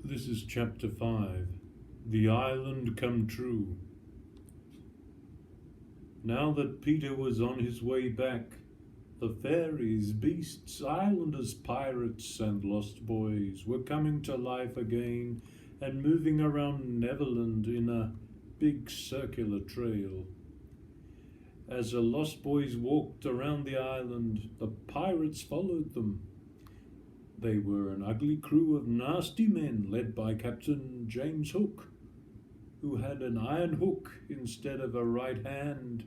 This is Chapter 5, The Island Come True. Now that Peter was on his way back, the fairies, beasts, islanders, pirates, and lost boys were coming to life again and moving around Neverland in a big circular trail. As the lost boys walked around the island, the pirates followed them. They were an ugly crew of nasty men led by Captain James Hook, who had an iron hook instead of a right hand.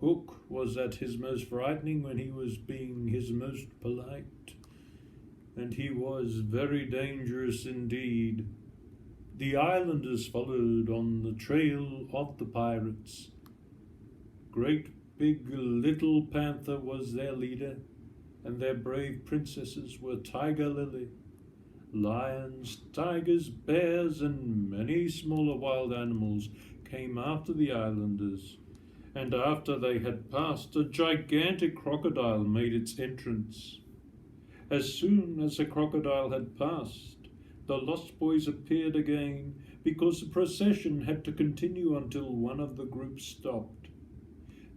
Hook was at his most frightening when he was being his most polite, and he was very dangerous indeed. The islanders followed on the trail of the pirates. Great Big Little Panther was their leader, and their brave princesses were Tiger Lily. Lions, tigers, bears, and many smaller wild animals came after the islanders, and after they had passed, a gigantic crocodile made its entrance. As soon as the crocodile had passed, the lost boys appeared again, because the procession had to continue until one of the groups stopped.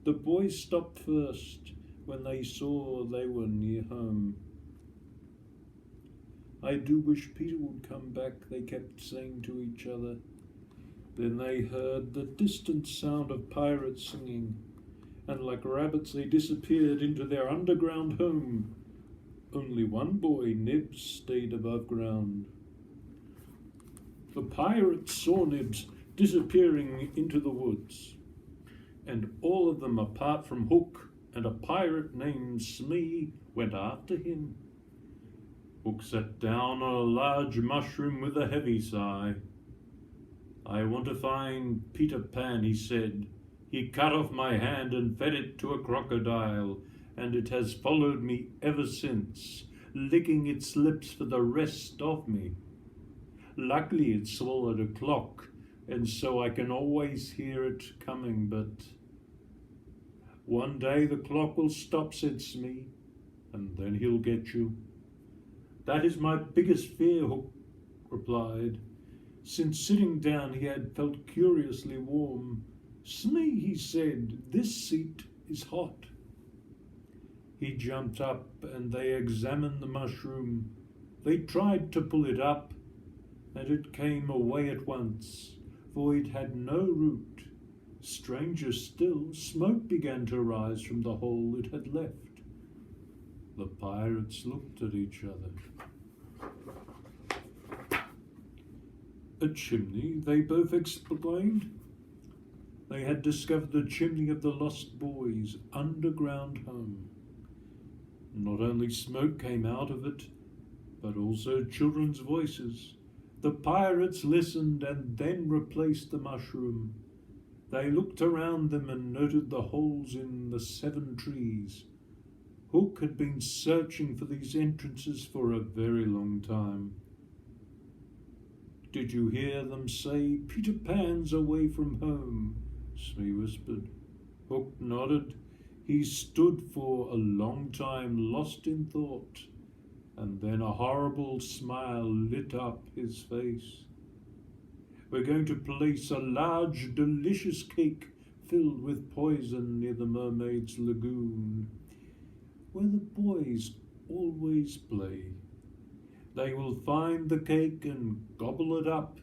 The boys stopped first when they saw they were near home. "I do wish Peter would come back," they kept saying to each other. Then they heard the distant sound of pirates singing, and like rabbits they disappeared into their underground home. Only one boy, Nibs, stayed above ground. The pirates saw Nibs disappearing into the woods, and all of them apart from Hook and a pirate named Smee went after him. Hook sat down on a large mushroom with a heavy sigh. "I want to find Peter Pan," he said. "He cut off my hand and fed it to a crocodile, and it has followed me ever since, licking its lips for the rest of me. Luckily it swallowed a clock, and so I can always hear it coming, but..." "One day the clock will stop," said Smee, "and then he'll get you." "That is my biggest fear," Hook replied. Since sitting down he had felt curiously warm. "Smee," he said, "this seat is hot." He jumped up and they examined the mushroom. They tried to pull it up, and it came away at once, for it had no root. Stranger still, smoke began to rise from the hole it had left. The pirates looked at each other. "A chimney," they both exclaimed. They had discovered the chimney of the lost boys' underground home. Not only smoke came out of it, but also children's voices. The pirates listened and then replaced the mushroom. They looked around them and noted the holes in the 7 trees. Hook had been searching for these entrances for a very long time. "Did you hear them say, 'Peter Pan's away from home'?" Smee whispered. Hook nodded. He stood for a long time lost in thought, and then a horrible smile lit up his face. "We're going to place a large, delicious cake filled with poison near the mermaid's lagoon, where the boys always play. They will find the cake and gobble it up,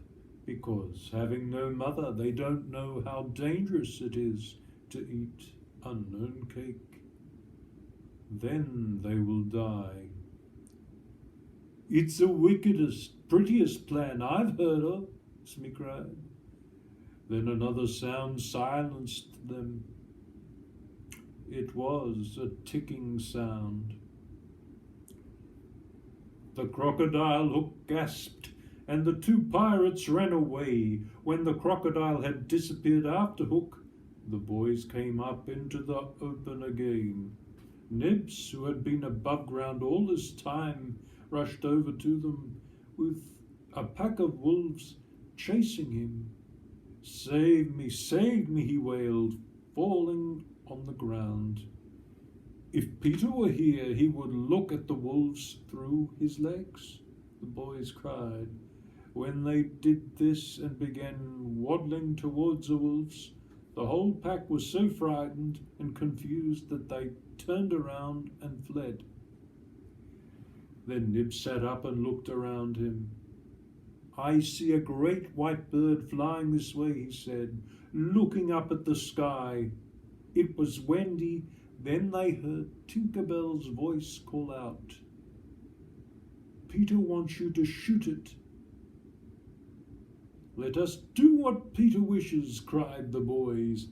because, having no mother, they don't know how dangerous it is to eat unknown cake. Then they will die." "It's the wickedest, prettiest plan I've heard of," Smee cried. Then another sound silenced them. It was a ticking sound. The crocodile, Hook gasped, and the 2 pirates ran away. When the crocodile had disappeared after Hook, the boys came up into the open again. Nibs, who had been above ground all this time, rushed over to them with a pack of wolves chasing him. Save me," he wailed, falling on the ground. "If Peter were here, he would look at the wolves through his legs," the boys cried. When they did this and began waddling towards the wolves, the whole pack was so frightened and confused that they turned around and fled. Then Nib sat up and looked around him. "I see a great white bird flying this way," he said, looking up at the sky. It was Wendy. Then they heard Tinker Bell's voice call out, "Peter wants you to shoot it." "Let us do what Peter wishes," cried the boys.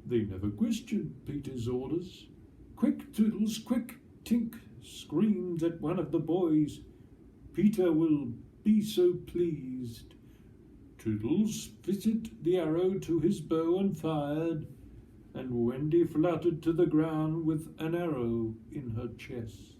They never questioned Peter's orders. "Quick, Toodles, quick!" Tink screamed at one of the boys. "Peter will be so pleased." Toodles fitted the arrow to his bow and fired, and Wendy fluttered to the ground with an arrow in her chest.